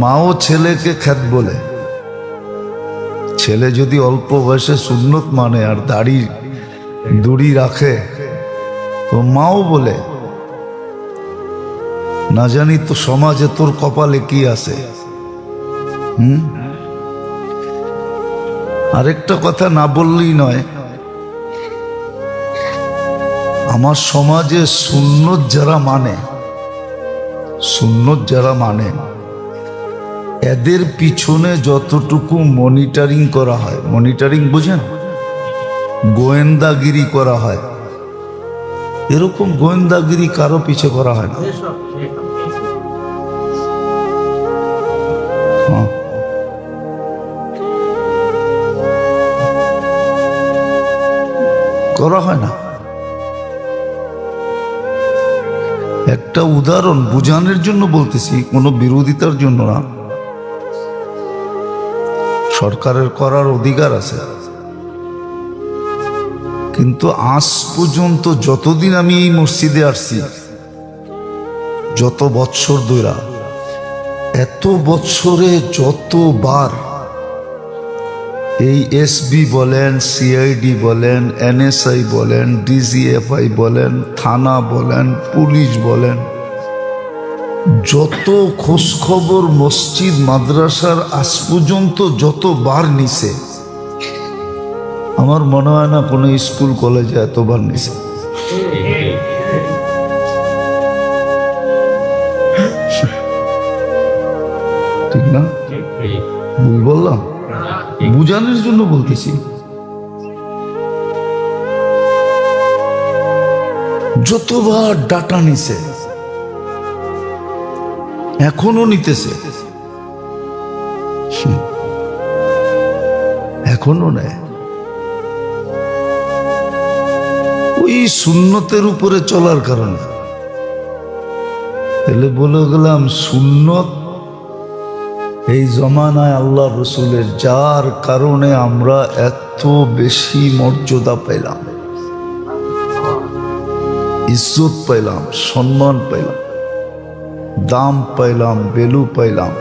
মাও ছেলেকে খ্যাত বলে। ছেলে যদি অল্প বয়সে সুন্নত মানে আর দাড়ি রাখে তো মাও বলে। না জানি তো সমাজে তোর কপালে কি আছে। আরেকটা কথা না বললেই নয়, আমার সমাজে সুন্নত যারা মানে এদের পিছনে যতটুকু মনিটরিং করা হয়, মনিটরিং বুঝেন, গোয়েন্দাগিরি করা হয়, এরকম গোয়েন্দাগিরি কারো পিছে করা হয় না। করা হয় না। একটা উদাহরণ বুঝানোর জন্য বলতেছি, কোনো বিরোধিতার জন্য না। সরকারের করার অধিকার আছে, কিন্তু আজ পর্যন্ত যতদিন আমি এই মসজিদে আসছি, যত বৎসর ধরে, এত বৎসরে যতবার এই এসবি বলেন, সিআইডি বলেন, এনএসআই বলেন, ডিজিএফআই বলেন, থানা বলেন, পুলিশ বলেন, যত খোঁজখবর মসজিদ মাদ্রাসার আজ পর্যন্ত যতবার নিছে, আমার মনে হয় না কোনো স্কুল কলেজে এতবার নিছে। ঠিক না? ভুল বললাম? বুঝানোর জন্য বলতেছি। যতবার ডাটা নিছে, এখনো নিতেছে, এখনো নেয়। ওই সুন্নতের উপরে চলার কারণে। তাহলে বলে গেলাম সুন্নত এই জমানায় আল্লাহ রসুলের, যার কারণে আমরা এত বেশি মর্যাদা পাইলাম, ইজ্জত পাইলাম, সম্মান পাইলাম, দাম পাইলাম, ভ্যালু পাইলাম।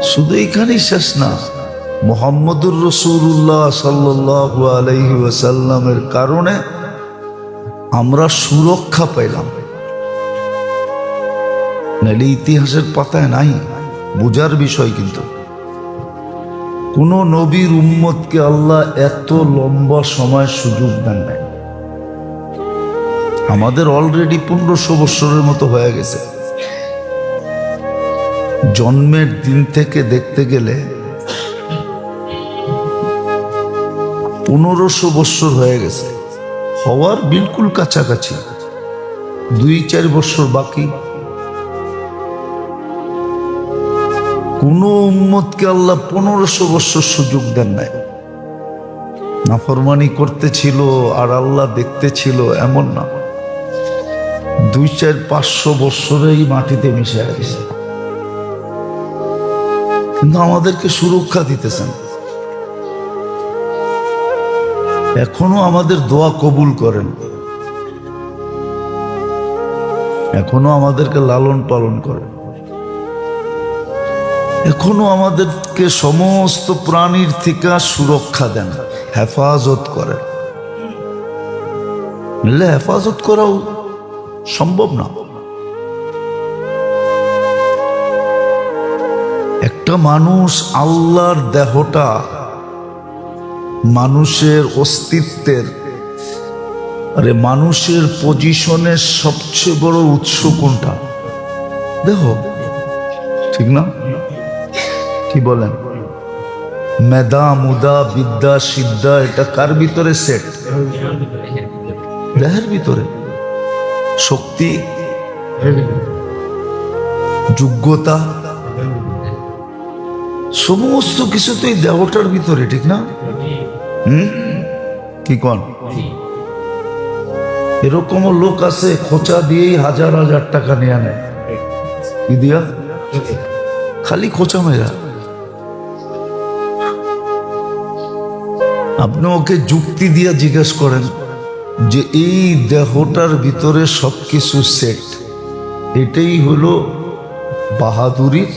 শুধু এখানেই শেষ না, মুহাম্মদুর রাসূলুল্লাহ সাল্লাল্লাহু আলাইহি ওয়াসাল্লামের কারণে আমরা সুরক্ষা পাইলাম। নাহলে ইতিহাসের পাতায় নাই, বোঝার বিষয়। কিন্তু কোন নবীর উম্মতকে আল্লাহ এত লম্বা সময় সুযোগ দেন নাই। আমাদের অলরেডি 1500 বৎসরের মতো হয়ে গেছে। জন্মের দিন থেকে দেখতে গেলে 1500 বৎসর হয়ে গেছে, হওয়ার বিলকুল কাছাকাছি, 2-4 বৎসর বাকি। কোন উম্মতকে আল্লাহ 1500 বৎসর সুযোগ দেন নাই। নাফরমানি করতেছিল আর আল্লাহ দেখতেছিল এমন না, 200-500 বৎসরেই মাটিতে মিশে গেছে। কিন্তু আমাদেরকে সুরক্ষা দিতেছেন, এখনো আমাদের দোয়া কবুল করেন, এখনো আমাদেরকে লালন পালন করেন, এখনো আমাদেরকে সমস্ত প্রাণীর থেকে সুরক্ষা দেন, হেফাজত করেন। বললে হেফাজত করাও সম্ভব না। একটা মানুষ আল্লাহর দেহটা, মানুষের অস্তিত্বের, আরে মানুষের পজিশনের সবচেয়ে বড় উৎস কোনটা? দেহ, ঠিক না? কি বলেন? মেধা, মুদা, বিদ্যা, সিদ্ধা, এটা কার ভিতরে সেট? দেহের ভিতরে। শক্তি, যোগ্যতা, সমস্ত কিছু তো এই দেহটার ভিতরে, ঠিক না? কি কন? এরকমও লোক আছে খোঁচা দিয়েই 1000 টাকা নিয়ে নেয়। কি দিয়া? খালি খোঁচা মেরা। আপনি ওকে যুক্তি দিয়ে জিজ্ঞেস করেন যে এই দেহটার ভিতরে সবকিছু সেট, এটাই হলো বাহাদুরির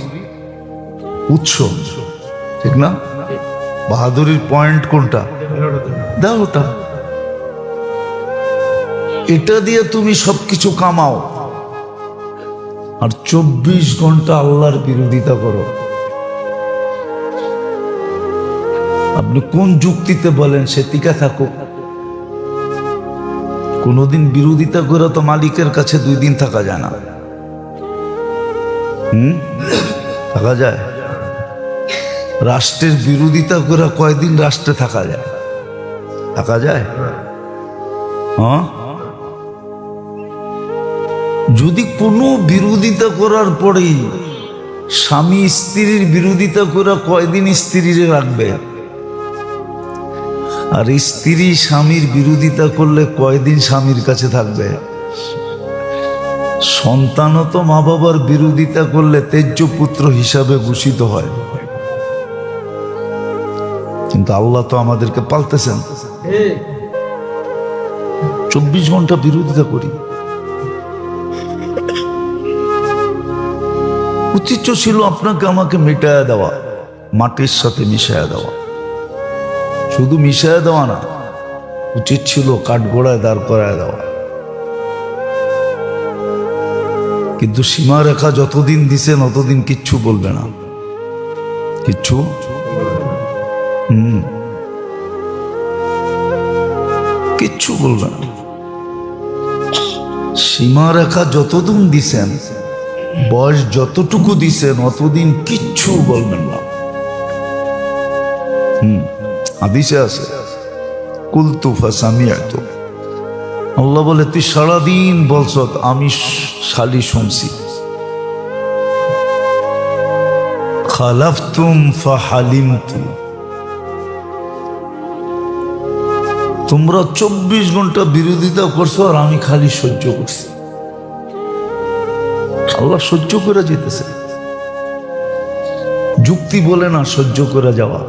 উৎস, ঠিক না? বাহাদুরির পয়েন্ট কোনটা? দেহটা। এটা দিয়ে তুমি সবকিছু কামাও আর 24 ঘন্টা আল্লাহর বিরোধিতা করো। আপনি কোন যুক্তিতে বলেন সে টিকা থাকো? কোনদিন বিরোধিতা করে তো মালিকের কাছে 2 দিন থাকা যায় না। থাকা যায়? রাষ্ট্রের বিরোধিতা করে কয়দিন রাষ্ট্রে থাকা যায়? থাকা যায়? হ্যাঁ, যদি কোনো বিরোধিতা করার পরেই স্বামী স্ত্রীর বিরোধিতা করে কয়দিন স্ত্রীরে রাখবে, আর স্ত্রী স্বামীর বিরোধিতা করলে কয়দিন স্বামীর কাছে থাকবে? সন্তানও তো মা বাবার বিরোধিতা করলে তেজ্য পুত্র হিসাবে ঘোষিত হয়, কিন্তু আল্লাহ তো আমাদেরকে পালতেছেন। 24 ঘন্টা বিরোধিতা করি। উচিত ছিল আপনাকে আমাকে মিটায়া দেওয়া, মাটির সাথে মিশায়া দেওয়া। শুধু মিশায়া দেওয়া না, উচিত ছিল কাঠগোড়ায় দাঁড় করায় দেওয়া। কিন্তু সীমারেখা যতদিন দিছেন ততদিন কিচ্ছু বলবে না, কিচ্ছু। কিচ্ছু বলবে না। সীমারেখা যতদিন দিছেন, বয়স যতটুকু দিছেন অতদিন কিচ্ছু বলবেন না। হাদিসে আছে, কুলতু ফাসামিআতু, আল্লাহ বলে তুই সারাদিন বলছ, আমি খালি শুনছি। খালাফতুম ফাহালিমতু, তোমরা 24 ঘন্টা বিরোধিতা করছো আর আমি খালি সহ্য করছি। আল্লাহ সহ্য করে যেতেছে। যুক্তি বলে না সহ্য করে যাওয়া।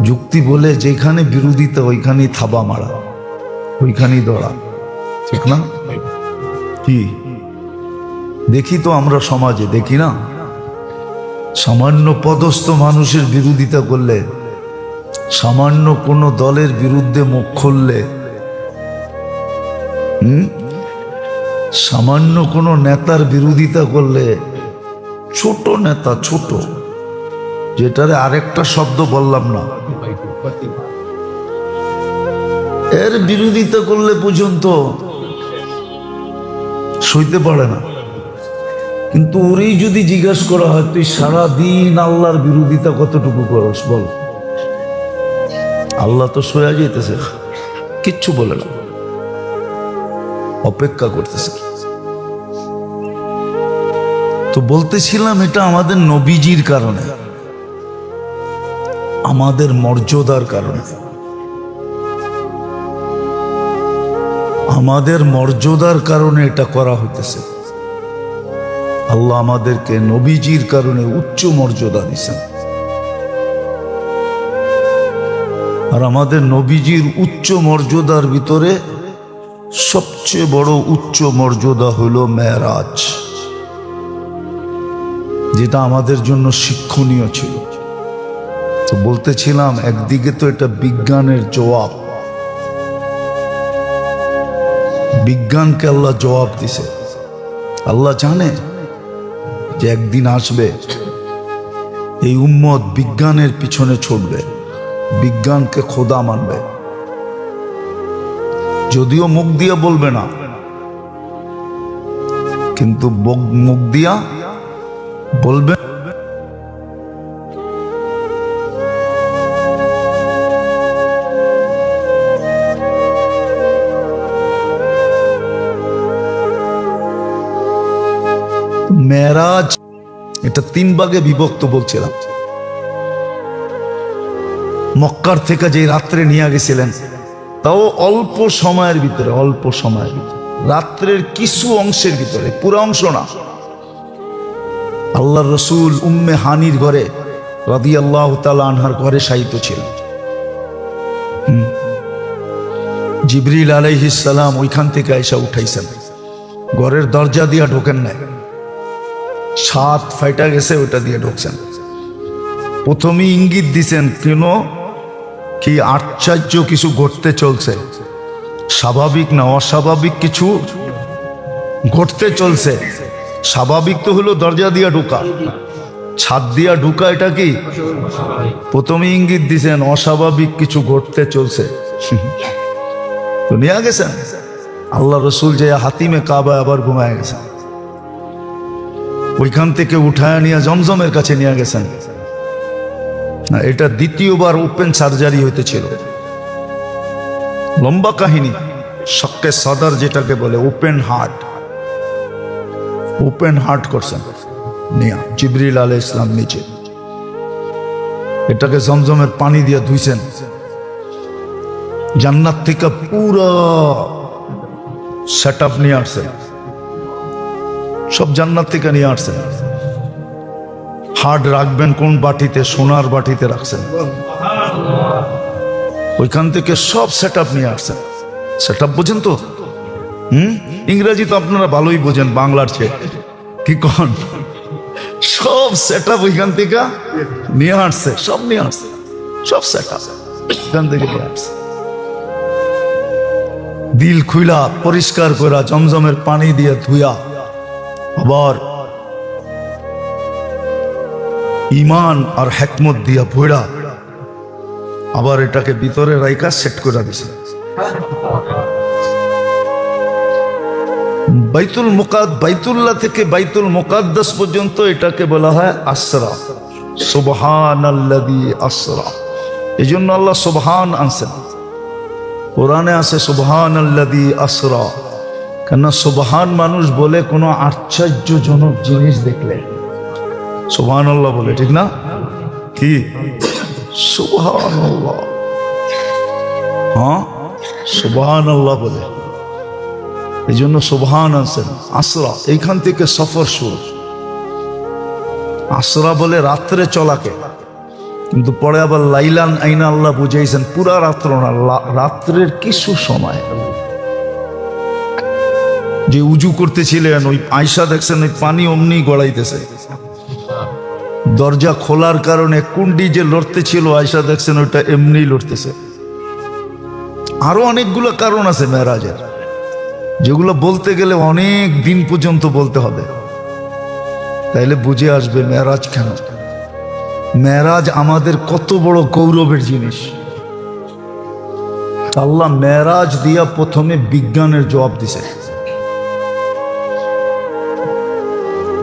যুক্তি বলে যেখানে বিরোধিতা ওইখানেই থাবা মারা, ওইখানেই দৌড়া, ঠিক না? কি দেখি তো আমরা সমাজে, দেখি না? সামান্য পদস্থ মানুষের বিরোধিতা করলে, সামান্য কোনো দলের বিরুদ্ধে মুখ খুললে, সামান্য কোনো নেতার বিরোধিতা করলে, ছোট নেতা, ছোট, যেটারে আরেকটা শব্দ বললাম না, এর বিরোধিতা করলে পর্যন্ত সইতে পারে না। কিন্তু ওরই যদি জিজ্ঞাসা করা হয় তুই সারাদিন আল্লাহর বিরোধিতা কতটুকু করস বল, আল্লাহ তো সয়া যেতেছে, কিচ্ছু বলে না, অপেক্ষা করতেছে। তো বলতেছিলাম এটা আমাদের নবীজির কারণে, আমাদের মর্যাদার কারণে, আমাদের মর্যাদার কারণে এটা করা হইতেছে। আল্লাহ আমাদেরকে নবীজির কারণে উচ্চ মর্যাদা দিয়েছেন। আর আমাদের নবীজির উচ্চ মর্যাদার ভিতরে সবচেয়ে বড় উচ্চ মর্যাদা হলো মেরাজ, যেটা আমাদের জন্য শিক্ষণীয় ছিল। তো বলতেছিলাম একদিকে তো এটা বিজ্ঞানের জবাব, বিজ্ঞানকে আল্লাহ জবাব দিছে। আল্লাহ জানে যে একদিন আসবে এই উম্মত বিজ্ঞানের পিছনে ছুটবে, বিজ্ঞানকে খোদা মানবে, যদিও মুখ দিয়া বলবে না, কিন্তু মুখ দিয়া বলবে। মেরাজ এটা 3 ভাগে বিভক্ত বলছিলাম। মক্কার থেকে যে রাত্রে নিয়ে গেছিলেন, তাও অল্প সময়ের ভিতরে, অল্প সময়ের ভিতরে, রাত্রের কিছু অংশের ভিতরে, পুরো অংশ না। আল্লাহর রসুল উম্মে হানির ঘরে রাদিয়াল্লাহু তাআলা আনহার ঘরে শায়িত ছিলেন। জিবরিল আলাইহিস সালাম ওইখান থেকে আয়েশা উঠাইছেন, ঘরের দরজা দিয়া ঢোকেন নাই, ছাদ ফাইটা গেছে, ওটা দিয়ে ঢুকছেন। প্রথমেই ইঙ্গিত দিছেন কেন কি আশ্চর্য কিছু ঘটতে চলছে, স্বাভাবিক না অস্বাভাবিক কিছু ঘটতে চলছে। স্বাভাবিক তো হলো দরজা দিয়া ঢুকা, ছাদ দিয়া ঢুকা এটা কি? প্রথমে ইঙ্গিত দিছেন অস্বাভাবিক কিছু ঘটতে চলছে। তো নিয়ে গেছেন আল্লাহ রসুল যে হাতিমে কাবা আবার ঘুমায় গেছেন, ওইখান থেকে উঠায় নিয়ে জমজমের কাছে নিয়ে গেছেন। না, এটা দ্বিতীয়বার ওপেন সার্জারি হইতেছিল, লম্বা কাহিনী। শক্কে সদর যেটাকে বলে ওপেন হার্ট করছেন নিয়া জিবরিল আলাইহিস সালাম নিচে। এটাকে জমজমের পানি দিয়ে ধুইছেন, জান্নাত থেকে পুরো সেট আপ নিয়ে আসছেন, সব জান্নাত থেকে নিয়ে আসছেন। হার্ট রাখবেন কোন বাটিতে? সোনার বাটিতে রাখছেন। ওইখান থেকে সব সেট আপ নিয়ে আসছেন। সেট আপ বোঝেন তো? ইংরেজি তো আপনারা ভালোই বোঝেন বাংলার চেয়ে, কি কন? সব সেট আপ ওইখান থেকে নিয়ে আসছে, সব নিয়ে আসছে, সব সেট আপ ওইখান থেকে নিয়ে আসছে। দিল খুইলা পরিষ্কার করা জমজমের পানি দিয়ে ধুইয়া, আবার ইমান আর হেকমত দিয়া ভোড়া, আবার এটাকে ভিতরে রাইকা সেট করে দিছে। বাইতুল্লাহ থেকে বাইতুল মুকাদ্দাস পর্যন্ত এটাকে বলা হয় আসরা। সুবহানাল্লাযী আসরা, এই জন্য আল্লাহ সুবহান আনছেন। কোরআনে আছে সুবহানাল্লাযী আসরা, কেন সুবহান মানুষ বলে কোনো আশ্চর্যজনক জিনিস দেখলে সুবহানাল্লাহ বলে, ঠিক না? কি সুবহানাল্লাহ, হ্যাঁ সুবহানাল্লাহ বলে, এই জন্য সুবহান আনছেন। আসরা, এইখান থেকে সফর শুরু। আসরা বলে রাত্রে চলাকে, কিন্তু পরে আবার লাইলান আইনা আল্লাহ বুঝাইছেন পুরা রাত্র না, রাত্রের কিছু সময়। যে উজু করতেছিলেন ওই আয়সা দেখছেন ওই পানি অমনি গড়াইতেছে, দরজা খোলার কারণে কুন্ডি যে লড়তে ছিল আয়সা দেখছেন ওইটা এমনি লড়তেছে। আরো অনেকগুলো কারণ আছে মেরাজের, যেগুলো বলতে গেলে অনেক দিন পর্যন্ত বলতে হবে, তাইলে বুঝে আসবে মেরাজ কেন। মেরাজ আমাদের কত বড় গৌরবের জিনিস। আল্লাহ মেরাজ দিয়া প্রথমে বিজ্ঞানের জবাব দিছে।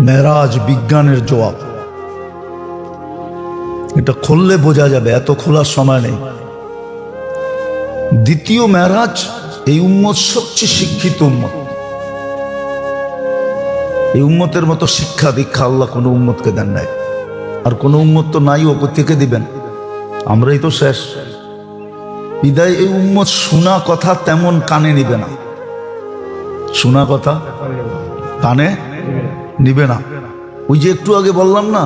মেরাজ বিজ্ঞানের জবাব, এটা খুললে বোঝা যাবে, এত খোলার সময় নেই। দ্বিতীয় মেরাজ, এই উম্মত সবচেয়ে শিক্ষিত উম্মত। এই উম্মতের মতো শিক্ষা দীক্ষা আল্লাহ কোনো উম্মতকে দেন নাই, আর কোনো উম্মত তো নাই, ও থেকে দিবেন? আমরাই তো শেষ। বিদায় এই উম্মত শোনা কথা তেমন কানে নিবে না, শোনা কথা কানে নিবে না। ওই যে একটু আগে বললাম না,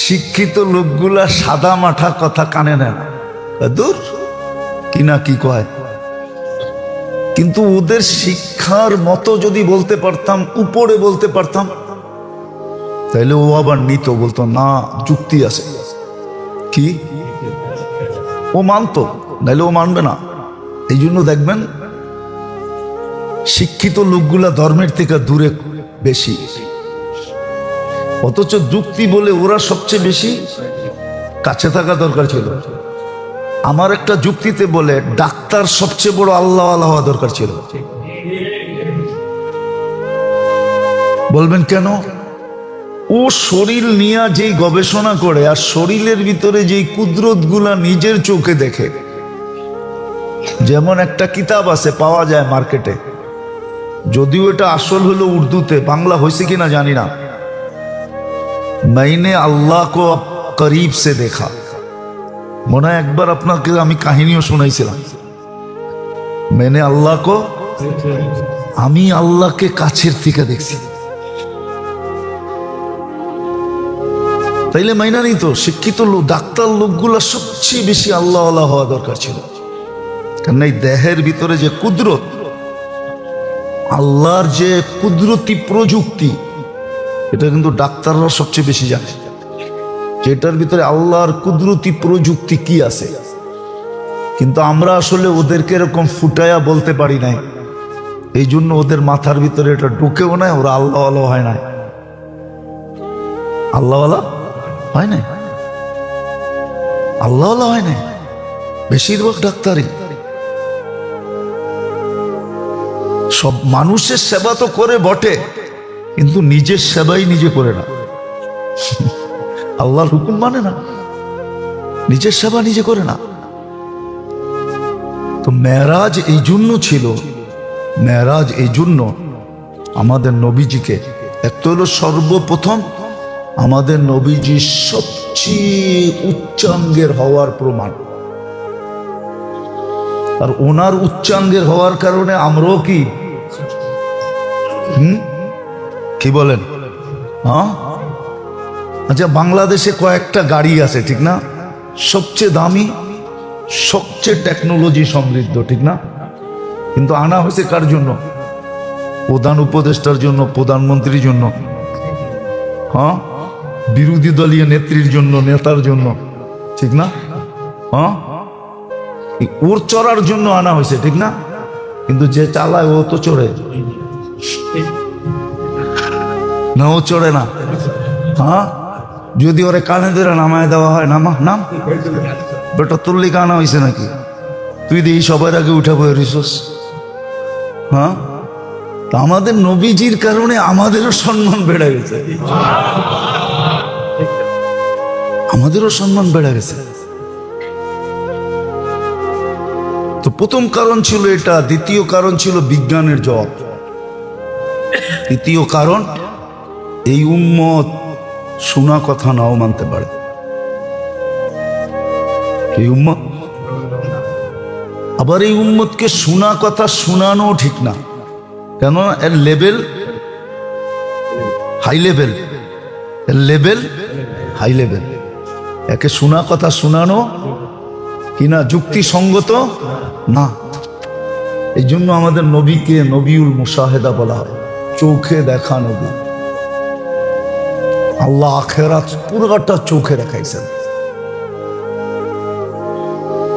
শিক্ষিত লোকগুলা সাদা মাঠা কথা কানে নেয় না, দূর কি না কি কয়। কিন্তু ওদের শিক্ষার মতো যদি বলতে পারতাম, উপরে বলতে পারতাম, তাইলে ও আবার নিত, বলতো না যুক্তি আছে, কি ও মানতো, নাইলে ও মানবে না। এই জন্য দেখবেন শিক্ষিত লোকগুলা ধর্মের থেকে দূরে বেশি, অথচ যুক্তি বলে ওরা সবচেয়ে বেশি কাছে থাকা দরকার ছিল। আমার একটা যুক্তিতে বলে ডাক্তার সবচেয়ে বড় আল্লাহওয়ালা হওয়া দরকার ছিল। বলবেন কেন? ও শরীর নিয়ে যেই গবেষণা করে আর শরীরের ভিতরে যেই কুদরত গুলা নিজের চোখে দেখে, যেমন একটা কিতাব আছে পাওয়া যায় মার্কেটে, যদিও এটা আসল হলো উর্দুতে, বাংলা হয়েছে কিনা জানি না। मैंने अल्लाह को करीब से देखा, মনে হয় একবার আপনাকে আমি কাহিনীও শোনাইছিলাম। मैंने अल्लाह को, আমি আল্লাহকে কাছের থেকে দেখছি। তাইলে মাইনা নিত শিক্ষিত লোক, ডাক্তার লোকগুলা সবচেয়ে বেশি আল্লাহওয়ালা হওয়া দরকার ছিল। কারণ এই দেহের ভিতরে যে কুদরত, আল্লাহর যে কুদরতি প্রযুক্তি, এটা কিন্তু ডাক্তাররা সবচেয়ে বেশি জানে, যেটার ভিতরে আল্লাহর কুদরতি প্রযুক্তি কি আছে। কিন্তু আমরা আসলে ওদেরকে এরকম ফুটায়া বলতে পারি নাই, এই জন্য ওদের মাথার ভিতরে এটা ঢুকেও নাই, ওরা আল্লাহওয়ালা হয় নাই, আল্লাহওয়ালা হয় নাই, আল্লাহওয়ালা হয় নাই। বেশিরভাগ ডাক্তারই সব মানুষের সেবা তো করে বটে, কিন্তু নিজের সেবাই নিজে করে না, আল্লাহর হুকুম মানে না, নিজের সেবা নিজে করে না। তো মেরাজ এই জন্য ছিল, মেরাজ এই জন্য আমাদের নবীজিকে, এত হলো সর্বপ্রথম আমাদের নবীজি সবচেয়ে উচ্চাঙ্গের হওয়ার প্রমাণ। আর ওনার উচ্চাঙ্গের হওয়ার কারণে আমরাও কি বলেন, হ্যাঁ? আচ্ছা, বাংলাদেশে কয়েকটা গাড়ি আছে, ঠিক না? সবচেয়ে দামি, সবচেয়ে টেকনোলজি সমৃদ্ধ, ঠিক না? কিন্তু আনা হয়েছে কার জন্য? প্রধান উপদেষ্টার জন্য, প্রধানমন্ত্রীর জন্য, হ্যাঁ, বিরোধী দলীয় নেত্রীর জন্য, নেতার জন্য, ঠিক না? হ্যাঁ, ওর চড়ার জন্য আনা হয়েছে, ঠিক না? কিন্তু যে চালায় ও তো চড়ে না, ও চড়ে না। হ্যাঁ, যদি ওরে কানে ধরে নামায় দেওয়া হয়, নাম বেটা তোর লিখে আনা হয়েছে নাকি? তুই দেখি সবার আগে উঠে বয়ে রিসোর্স। হ্যাঁ, তা আমাদের নবীজির কারণে আমাদেরও সম্মান বেড়ে গেছে, আমাদেরও সম্মান বেড়ে গেছে। তো প্রথম কারণ ছিল এটা, দ্বিতীয় কারণ ছিল বিজ্ঞানের জবাব, তৃতীয় কারণ এই উম্মত শোনা কথা নাও মানতে পারে। এই উম্মত, আবার এই উম্মতকে শোনা কথা শোনানো ঠিক না, কেন? এর লেভেল হাই লেভেল, এর লেভেল হাই লেভেল। একে শোনা কথা শোনানো কিনা যুক্তিসঙ্গত না। এই জন্য আমাদের নবীকে নবীউল মুশাহেদা বলা হয়, চোখে দেখা নবী। আল্লাহ আখিরাত পুরোটা চোখে দেখাইছেন,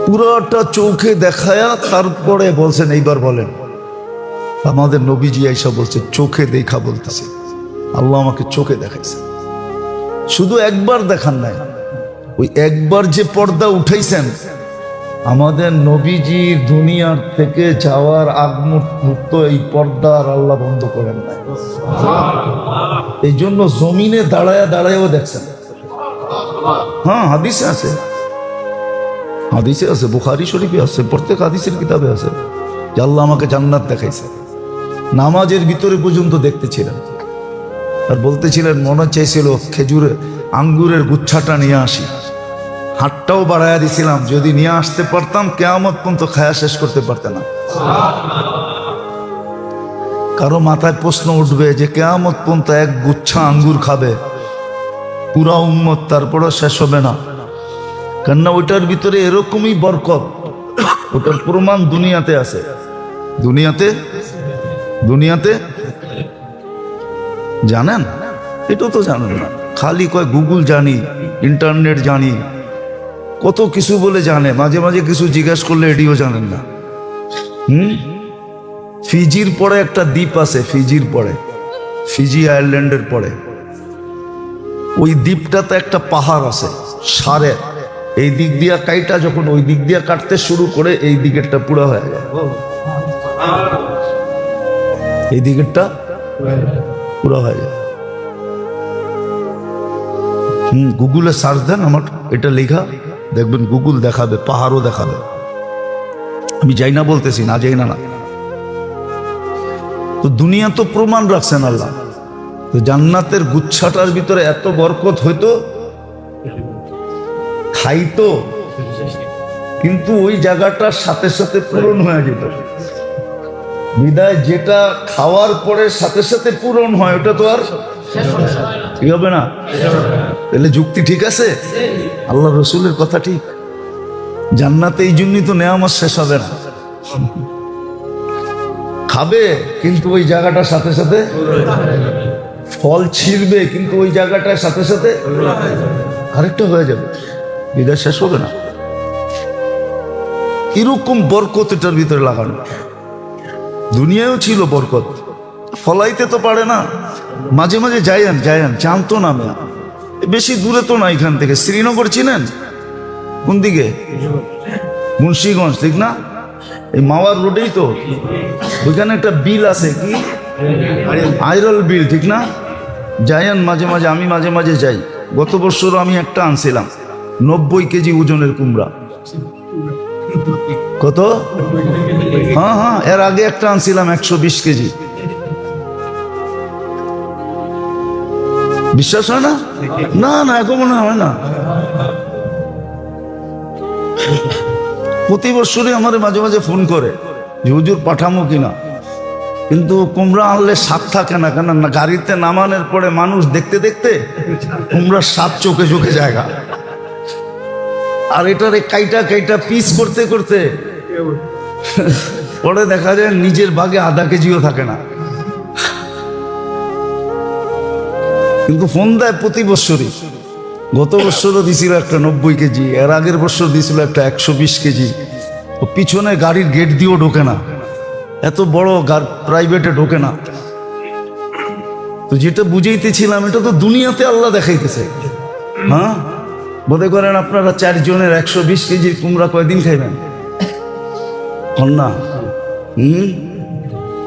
পুরোটা চোখে দেখায়া তারপরে বলছেন এইবার বলেন। আমাদের নবীজি আইসা বলছে চোখে দেখা বলতেছে, আল্লাহ আমাকে চোখে দেখাইছেন। শুধু একবার দেখান নাই, ওই একবার যে পর্দা উঠাইছেন, আমাদের নবীজি দুনিয়ার থেকে যাওয়ার আগ মুহূর্ত এই পর্দার আল্লাহ বন্ধ করেন নাই। এই জন্য জমিনে দাঁড়ায় দাঁড়ায়ও দেখছেন। হ্যাঁ, হাদিসে আছে, হাদিসে আছে, বুখারী শরীফে আছে, প্রত্যেক হাদিসের কিতাবে আছে যে আল্লাহ আমাকে জান্নাত দেখাইছে। নামাজের ভিতরে পর্যন্ত দেখতেছিলেন, আর বলতেছিলেন মনে চাইছিল খেজুরের আঙ্গুরের গুচ্ছাটা নিয়ে আসি, হাতটাও বাড়াইয়া দিছিলাম, যদি নিয়ে আসতে পারতাম কিয়ামত পর্যন্ত খায়া শেষ করতে পারতে না। কারো মাথায় প্রশ্ন উঠবে যে কিয়ামত পর্যন্ত এক গুচ্ছা আঙ্গুর খাবে পুরা উম্মত, তারপরও শেষ হবে না, কেননা ওইটার ভিতরে এরকমই বরকত। ওটার প্রমাণ দুনিয়াতে আছে, দুনিয়াতে জানেন? এটাও তো জানেন না, খালি কয় গুগল জানি, ইন্টারনেট জানি, কত কিছু বলে জানে, মাঝে মাঝে কিছু জিজ্ঞাসা করলে এটিও জানেন না। ফিজির পরে একটা দ্বীপ আছে, ফিজির পরে, ফিজি আয়ারল্যান্ডের পরে, ওই দ্বীপটাতে একটা পাহাড় আছে সারে, এই দিক দিয়া কাইটা যখন ওই দিক দিয়া কাটতে শুরু করে, এই দিকেরটা পুরো হয়ে যায়, এই দিকেরটা পুরো হয়ে যায়। গুগলে সার্চ দেন, আমার এটা লেখা দেখবেন, গুগল দেখাবে, পাহাড়ও দেখাবে। আমি যাই না বলতেছি, না যাই না না। তো দুনিয়া তো প্রমাণ রাখছেন আল্লাহ, তো জান্নাতের গুচ্ছাটার ভিতরে এত বরকত হইতো, খাইতো, কিন্তু ওই জায়গাটার সাথে সাথে পূরণ হয়ে যেত। বিদায় যেটা খাওয়ার পরে সাথে সাথে পূরণ হয়, ওটা তো আর ঠিক হবে না। তাহলে যুক্তি ঠিক আছে, আল্লাহ রসুলের কথা ঠিক। জান্নাতে এই জন্যই তো নেয়ামত শেষ হবে না, খাবে কিন্তু ওই জায়গাটার সাথে সাথে, ফল ছিঁড়বে কিন্তু ওই জায়গাটার সাথে সাথে আরেকটা হয়ে যাবে, বিদায় শেষ হবে না। এরকম বরকত এটার ভিতরে লাগানো। দুনিয়ায়ও ছিল বরকত, ফলাইতে তো পারে না। মাঝে মাঝে যাইয়ান জানতো না মেয়া, বেশি দূরে তো না এখান থেকে। শ্রীনগর চিনেন? কোন দিকে? মুন্সিগঞ্জ, ঠিক না? এই মাওয়ার রোডেই তো, ওইখানে একটা বিল আছে, কি আইরল বিল, ঠিক না? যাইয়ান মাঝে মাঝে, আমি মাঝে মাঝে যাই। গত বছর আমি একটা আনছিলাম 90 কেজি ওজনের কুমড়া। কত? হ্যাঁ, এর আগে একটা আনছিলাম 120 কেজি। বিশ্বাস হয় না? না, এখন মনে হয় না। প্রতি বছরই আমার মাঝে মাঝে ফোন করে যে হুজুর পাঠামো কিনা, কিন্তু কুমড়া আনলে স্বাদ থাকে না। কেন না, গাড়িতে নামানোর পরে মানুষ দেখতে দেখতে কুমড়ার স্বাদ চোখে চোখে জায়গা। আর এটারে কাইটা পিস করতে করতে পরে দেখা যায় নিজের ভাগে আধা কেজিও থাকে না। কিন্তু ফোন দেয় প্রতি বছরই। গত বছরও দিছিল একটা 90 কেজি, এর আগের বছর দিছিল একটা 120 কেজি। ও পিছনে গাড়ির গেট দিয়েও ঢোকে না, এত বড় প্রাইভেটে ঢোকে না। তো যেটা বুঝাইতেছিলাম, এটা তো দুনিয়াতে আল্লাহ দেখাইতেছে। হ্যাঁ, বোধ করেন আপনারা 4 জনের 120 কেজির কুমড়া কয়দিন খাইবেন? না,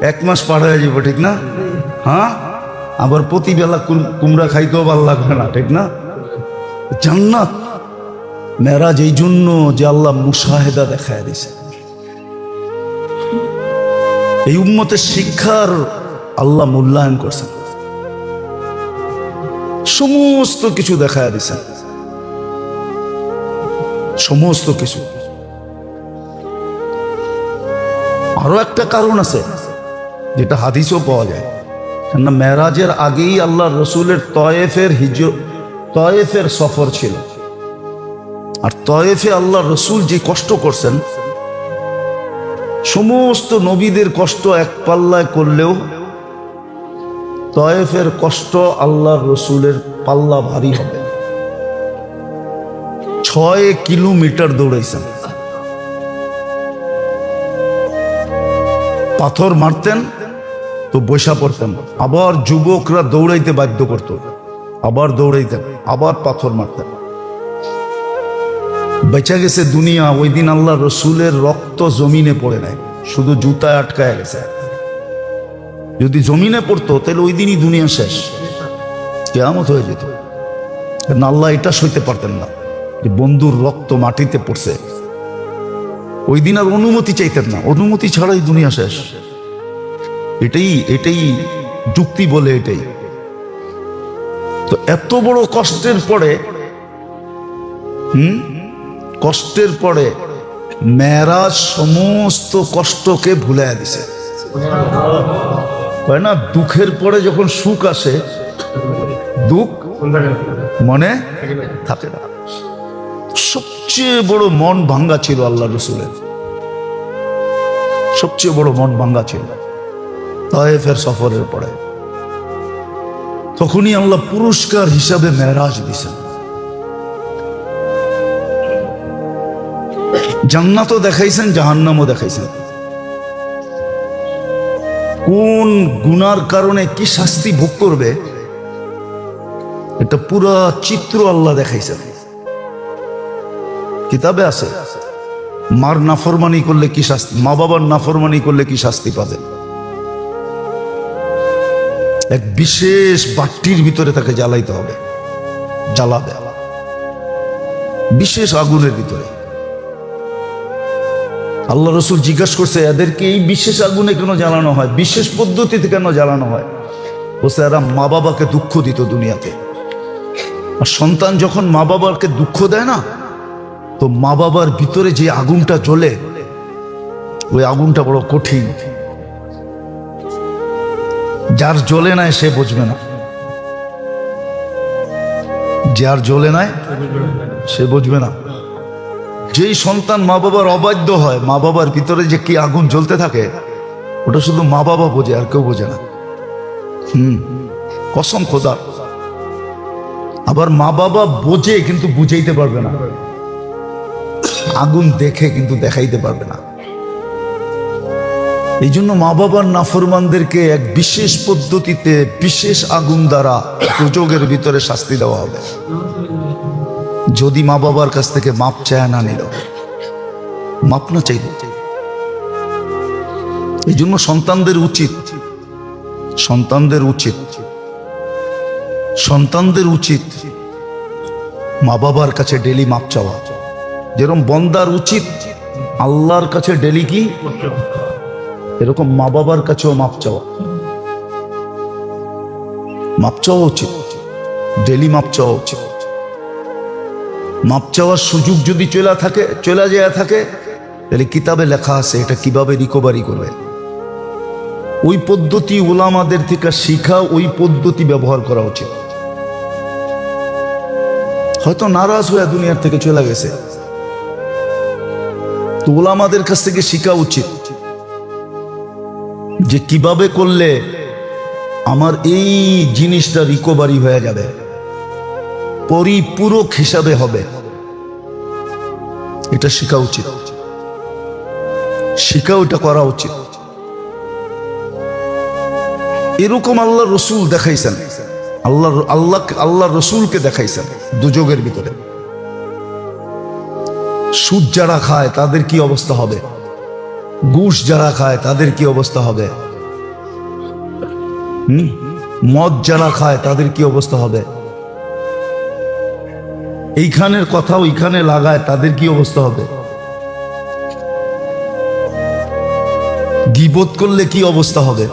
1 মাস পার হয়ে যাবো, ঠিক না? হ্যাঁ, আবার প্রতিবেলা কুমড়া খাইতেও ভালো লাগবে না, ঠিক না? জান্নাত মেরাজ এই জন্য যে আল্লাহ মুশাহেদা দেখায় দিছে। এই উম্মতের শিক্ষার আল্লাহ মূল্যায়ন করছেন, সমস্ত কিছু দেখায় দিছেন, সমস্ত কিছু। আরো একটা কারণ আছে যেটা হাদিসেও পাওয়া যায়। কেননা মেরাজের আগেই আল্লাহ রসুলের তয়েফের সফর ছিল। আর তয়েফে আল্লাহ রসুল যে কষ্ট করছেন, সমস্ত নবীদের কষ্ট এক পাল্লায় করলেও তয়েফের কষ্ট আল্লাহ রসুলের পাল্লা ভারী হবে। 6 কিলোমিটার দৌড়াইছেন, পাথর মারতেন তো বৈশা পড়তেন, আবার যুবকরা দৌড়াইতে বাধ্য করত, আবার দৌড়াইতেন, আবার পাথর মারতেন। বেঁচে গেছে দুনিয়া। ওই দিন আল্লাহ রসুলের রক্ত জমিনে পড়ে নাই, শুধু জুতায় আটকায় গেছে। যদি জমিনে পড়তো তাহলে ওই দিনই দুনিয়া শেষ, কিয়ামত হয়ে যেত। কারণ আল্লাহ এটা সইতে পারতেন না যে বন্ধুর রক্ত মাটিতে পড়ছে। ওই দিন আর অনুমতি চাইতেন না, অনুমতি ছাড়াই দুনিয়া শেষ। এটাই যুক্তি বলে, এটাই তো। এত বড় কষ্টের পরে মেরাজ সমস্ত কষ্টকে ভুলাইয়া দিছে। কয় না, দুঃখের পরে যখন সুখ আসে, দুঃখ মনে থাকে না। সবচেয়ে বড় মন ভাঙ্গা ছিল আল্লাহ রসুলের, সবচেয়ে বড় মন ভাঙ্গা ছিল তায়েফের সফরের পরে। তখনই আল্লাহ পুরস্কার হিসাবে মেরাজ দিছেন। জান্নাতও দেখাইছেন, জাহান্নামও দেখাইছেন। কোন গুনার কারণে কি শাস্তি ভোগ করবে, এটা পুরা চিত্র আল্লাহ দেখাইছেন। কিতাবে আছে, মার নাফরমানি করলে কি শাস্তি, মা বাবার নাফরমানি করলে কি শাস্তি পাবে। এক বিশেষ বাটির ভিতরে তাকে জ্বালাইতে হবে, জ্বালাবে বিশেষ আগুনের ভিতরে। আল্লাহ রসুল জিজ্ঞাসা করছে, এদেরকে এই বিশেষ আগুনে কেন জ্বালানো হয়, বিশেষ পদ্ধতিতে কেন জ্বালানো হয়? বলছে, এরা মা বাবাকে দুঃখ দিত দুনিয়াতে। আর সন্তান যখন মা বাবাকে দুঃখ দেয় না, তো মা বাবার ভিতরে যে আগুনটা জ্বলে, ওই আগুনটা বড় কঠিন। যার জ্বলে নাই সে বুঝবে না, যার জ্বলে নাই সে বুঝবে না। যেই সন্তান মা বাবার অবাধ্য হয়, মা বাবার ভিতরে যে কি আগুন জ্বলতে থাকে, ওটা শুধু মা বাবা বোঝে, আর কেউ বোঝে না। কসম খোদা। আবার মা বাবা বোঝে কিন্তু বুঝাইতে পারবে না, আগুন দেখে কিন্তু দেখাইতে পারবে না। এই জন্য মা বাবার নাফরমানদেরকে এক বিশেষ পদ্ধতিতে বিশেষ আগুন দ্বারা দুজকের ভিতরে শাস্তি দেওয়া হবে, যদি মা বাবার কাছ থেকে মাপ চায় না নিল, মাপ না চাইল। এই জন্য সন্তানদের উচিত মা বাবার কাছে ডেলি মাপ চাওয়া। যেরকম বন্দার উচিত আল্লাহর কাছে ডেলি কি, এরকম মা বাবার কাছেও মাপ চাওয়া উচিত, ডেলি মাপ চাওয়া উচিত। মাপ চাওয়ার সুযোগ যদি চলে যায় থাকে, তাহলে কিতাবে লেখা আছে এটা কিভাবে রিকভারি করবে। ওই পদ্ধতি ওলামাদের থেকে শিখা, ওই পদ্ধতি ব্যবহার করা উচিত। হয়তো নারাজ হয়ে দুনিয়ার থেকে চলে গেছে, তো ওলামাদের কাছ থেকে শিখা উচিত যে কিভাবে করলে আমার এই জিনিসটা রিকভারি হয়ে যাবে, পরিপূরক হিসাবে হবে। এটা শিখা উচিত, ওটা করা উচিত। এরকম আল্লাহ রসুল দেখাইছেন, আল্লাহ রসুলকে দেখাইছেন দুজকের ভিতরে। সুদ যারা খায় তাদের কি অবস্থা হবে, ঘুষ যারা খায় তাদের কি অবস্থা হবে, মদ যারা খায় তাদের কি অবস্থা হবে, এইখানের কথা ওইখানে লাগায় তাদের কি অবস্থা হবে, গীবত করলে কি অবস্থা হবে।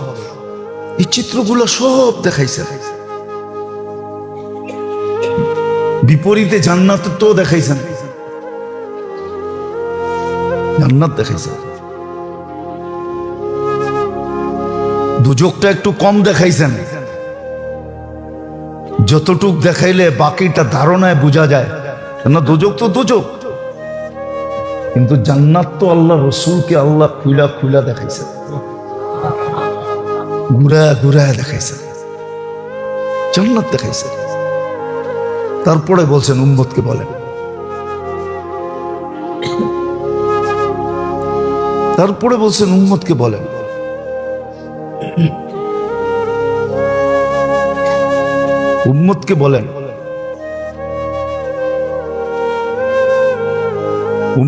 এই চিত্রগুলো সব দেখাইছে। বিপরীতে জান্নাত তো দেখাইছেন, জান্নাত দেখাইছেন। দুজকটা একটু কম দেখাইছেন, যতটুক দেখাইলে বাকিটা ধারণায় বোঝা যায়। না, দুজক তো দুজক, কিন্তু জান্নাত তো আল্লাহ রসুলকে আল্লাহ খুলা দেখাইছে, ঘুরায় দেখাইছে, জান্নাত দেখাইছে। তারপরে বলছেন উম্মতকে বলেন,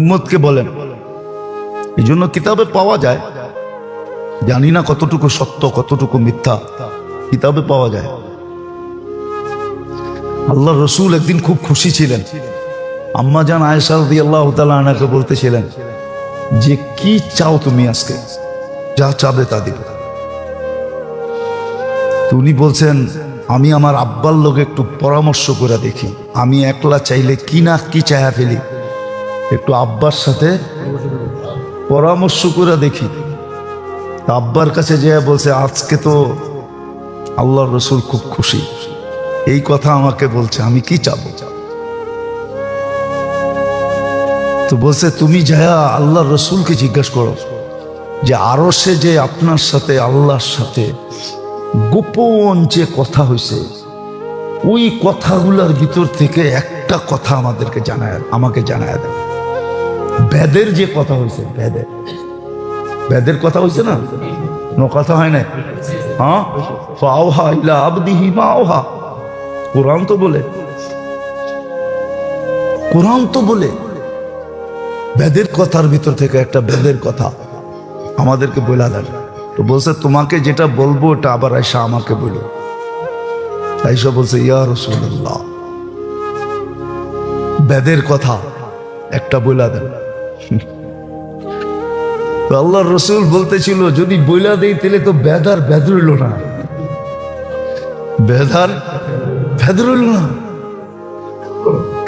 উম্মতকে বলেন। এই জন্য কিতাবে পাওয়া যায়, জানি না কতটুকু সত্য কতটুকু মিথ্যা, কিতাবে পাওয়া যায়। আল্লাহ রসুল একদিন খুব খুশি ছিলেন। আম্মা জান আয়েশা রাদিয়াল্লাহু তাআলা আনহাকে বলতেছিলেন যে কি চাও তুমি, আজকে যা চাবে তা দিব। উনি বলছেন আমি আমার আব্বার লোক একটু পরামর্শ করে দেখি, আমি একলা চাইলে কি না কি চায়া ফেলি, একটু আব্বার সাথে পরামর্শ করে দেখি। আব্বার কাছে যে বলছে আজকে তো আল্লাহর রসুল খুব খুশি, এই কথা আমাকে বলছে, আমি কি চাবো। তো বলছে তুমি যায়া আল্লাহর রসুলকে জিজ্ঞাসা করো যে আরশে যে আপনার সাথে আল্লাহর সাথে গোপন যে কথা হয়েছে, ওই কথাগুলোর ভিতর থেকে একটা কথা আমাকে জানায় দেয়। বেদের যে কথা হয়েছে, বেদের কথা হয়েছে না, কোনো কথা হয় না। হ্যাঁ, ফাওহা ইলা আবদিহি মা আওহা, কোরআন তো বলে বেদের কথার ভিতর থেকে একটা বেদের কথা আমাদেরকে বলা দেন। তো বলছে তোমাকে যেটা বলবো ওটা আবার আয়সা আমাকে বলো। আয়সা বলছে ইয়া রাসূলুল্লাহ, বেদের কথা একটা বলা দেন। তো আল্লাহর রসুল বলতেছিল যদি বইলা দেই তাহলে তো বেদ রইল না, বেদ রইল না,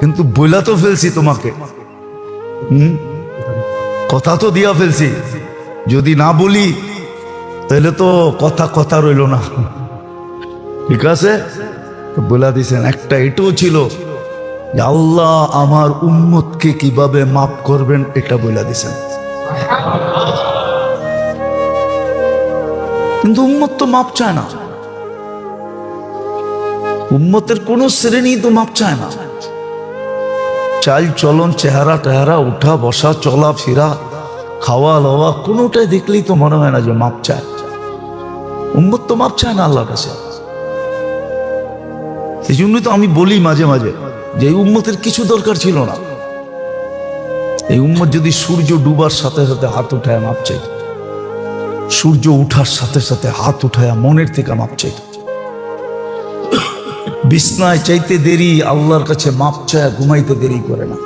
কিন্তু বইলা তো ফেলছি তোমাকে, কথা তো দিয়া ফেলছি, যদি না বলি তাহলে তো কথা রইল না। ঠিক আছে, তো বলা দিছেন। একটা এটাও ছিল যে আল্লাহ আমার উম্মতকে কিভাবে মাফ করবেন, এটা বলা দিছেন। কিন্তু উম্মত তো মাপ চায় না। উম্মতের কোন শ্রেণী তো মাপ চায় না। চাল চলন, চেহারা টেহারা, উঠা বসা, চলা ফেরা, খাওয়া লওয়া, কোনোটাই দেখলেই তো মনে হয় না যে মাপ চায়। উম্মত তো মাপ চায় না আল্লাহর কাছে। এই জন্যই তো আমি বলি মাঝে মাঝে যে এই উম্মতের কিছু দরকার ছিল না। এই উম্মত যদি সূর্য ডুবার সাথে সাথে হাত উঠায় মাপ চাইত, সূর্য উঠার সাথে সাথে হাত উঠায় মনের থেকে মাপ চাইত, বিছনায় চাইতে দেরি আল্লাহর কাছে মাপ চায় ঘুমাইতে দেরি করে না।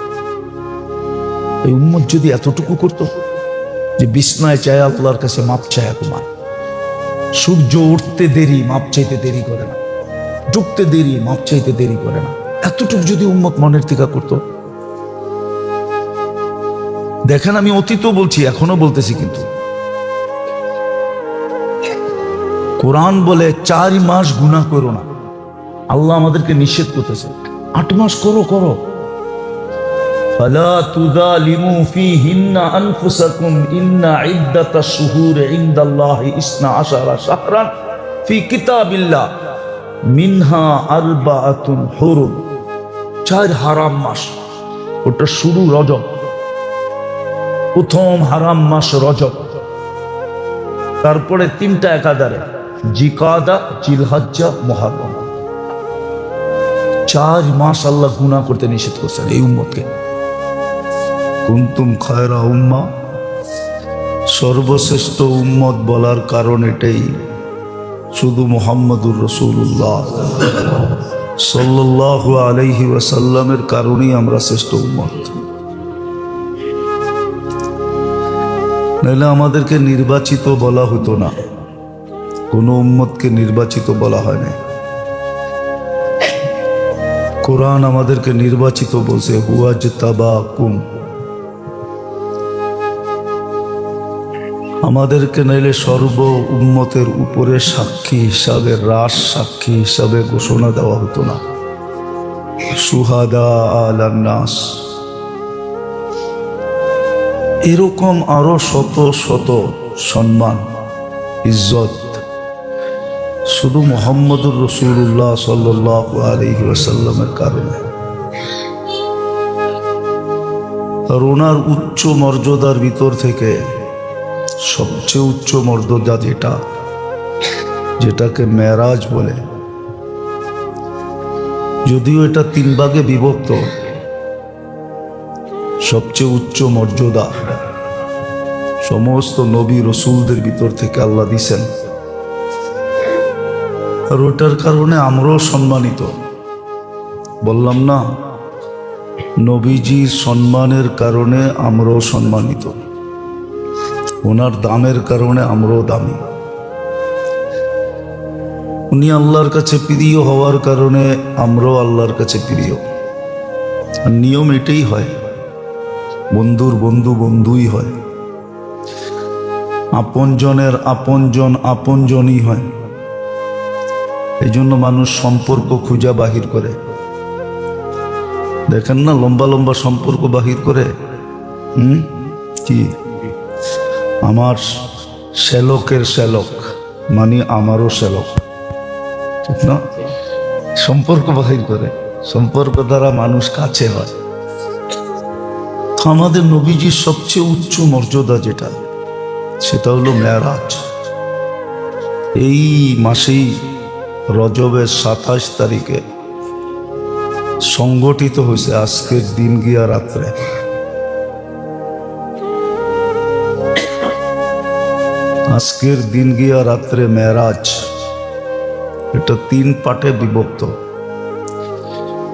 এই উম্মত যদি এতটুকু করতো যে বিছনায় চায় আল্লাহর কাছে মাপ চায় ঘুমায়, সূর্য উঠতে দেরি মাপ চাইতে দেরি করে না, ডুবতে দেরি মাপ চাইতে দেরি করে না, এতটুকু যদি উম্মত মনের থেকে করতো। দেখেন, আমি অতীতও বলছি, এখনো বলতেছি, কিন্তু কোরআন বলে 4 মাস গুনাহ করো না। আল্লাহ আমাদেরকে নিষেধ করতেছে 8 মাস করো করো। ফালা তুযালিমু ফীহিন্না আনফুসাকুম ইন্না ইদ্দাতাশ শুহুরি ইনদাল্লাহি 12 শাহরান ফী কিতাবিল্লাহ মিনহা আরবাআতুন হুরুম। 4 হারাম মাস, ওটা শুরু রজব, প্রথম হারাম মাস রজব, তারপরে 3টা একাদারে জিকাদা, জিলহজ্জা, মুহররম। 4 মাস আল্লাহ গুনাহ করতে নিষেধ করছেন এই উম্মতকে। কুনতুম খায়রা উম্মাহ, সর্বশ্রেষ্ঠ উম্মত বলার কারণ এটাই, শুধু মুহাম্মদুর রাসূলুল্লাহ সাল্লাল্লাহু আলাইহি ওয়াসাল্লামের কারণেই আমরা শ্রেষ্ঠ উম্মত। নাহলে আমাদেরকে নির্বাচিত বলা হতো না, কোনো উম্মতকে নির্বাচিত বলা হয় না। কোরআন আমাদেরকে নির্বাচিত বলছে, হুয়াজতাবাকুম। আমাদেরকে নাইলে সর্ব উম্মতের উপরে সাক্ষী হিসাবে, রাস সাক্ষী হিসাবে ঘোষণা দেওয়া হতো না, শুহাদা আলান নাস। এরকম আরো শত শত সম্মান, ইজ্জত শুধু মুহাম্মদুর রাসূলুল্লাহ সাল্লাল্লাহু আলাইহি ওয়াসাল্লামের কারণে। আর ওনার উচ্চ মর্যাদার ভিতর থেকে সবচেয়ে উচ্চ মর্যাদা যেটাকে মেরাজ বলে, যদিও এটা 3 ভাগে বিভক্ত, সবচেয়ে উচ্চ মর্যাদা সমস্ত নবী রসুলদের ভিতর থেকে আল্লাহ দিছেন। আর ওটার কারণে আমরাও সম্মানিত। বললাম না, নবীজির সম্মানের কারণে আমরাও সম্মানিত, ওনার দামের কারণে আমরাও দামি। উনি আল্লাহর কাছে প্রিয় হওয়ার কারণে আমরাও আল্লাহর কাছে প্রিয়। আর নিয়ম এটাই হয়, বন্ধুর বন্ধু বন্ধুই হয়, আপনজনের আপনজন আপনজনই হয়। এই জন্য মানুষ সম্পর্ক খুঁজা বাহির করে। দেখেন না, লম্বা লম্বা সম্পর্ক বাহির করে। কি আমার শ্যালকের শ্যালক মানে আমারও শ্যালক, ঠিক না? সম্পর্ক বাহির করে, সম্পর্ক দ্বারা মানুষ কাছে হয়। আমাদের নবীজির সবচেয়ে উচ্চ মর্যাদা যেটা, সেটা হলো মেরাজ। এই মাসেই রজবের 27 তারিখে সংগঠিত হয়েছে আজকের দিন গিয়া রাত্রে। আজকের দিন গিয়া রাত্রে মেরাজ, এটা 3 পার্টে বিভক্ত।